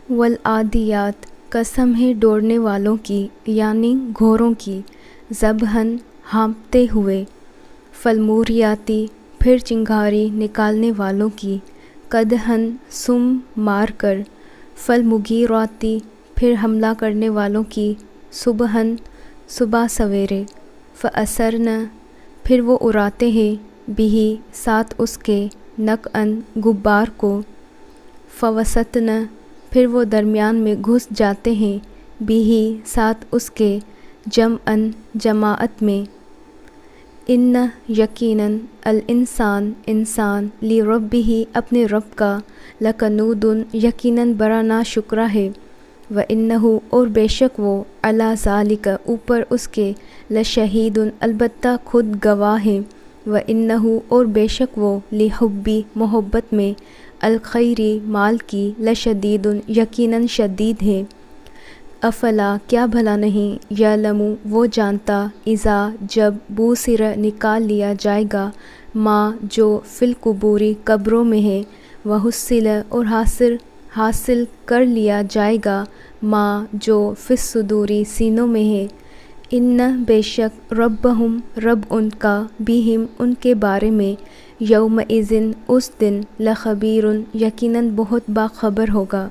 والعادیات قسم ہے دوڑنے والوں کی یعنی گھوڑوں کی، ذبحً ہانپتے ہوئے، فالموریاتی پھر چنگاری نکالنے والوں کی، قدحً سم مار کر، فالمغیراتی پھر حملہ کرنے والوں کی، صبحً صبح سویرے، فأثرن پھر وہ اڑاتے ہیں، بہ ساتھ اس کے، نقعاً غبار کو، فوسطن پھر وہ درمیان میں گھس جاتے ہیں، بہ ساتھ اس کے، جمعاً جماعت میں، ان یقیناً الانسان انسان لربہ اپنے رب کا، لکنود یقیناً بڑا ناشکرا ہے، وانہ اور بے شک وہ، علی ذالک اوپر اس کے، لشہید البتہ خود گواہ ہے، وانہ اور بے شک وہ، لحب محبت میں، الخیر مال کی، لشدید یقیناً شدید ہے، افلا کیا بھلا نہیں، یعلم وہ جانتا، اذا جب بوسر نکال لیا جائے گا، ما جو فی القبور قبروں میں ہے، وحصل اور حاصل کر لیا جائے گا، ما جو فی الصدور سینوں میں ہے، ان بے شک ربہم رب ان کا، بہم ان کے بارے میں، یومئذ اس دن، لخبیر یقیناً بہت باخبر ہوگا۔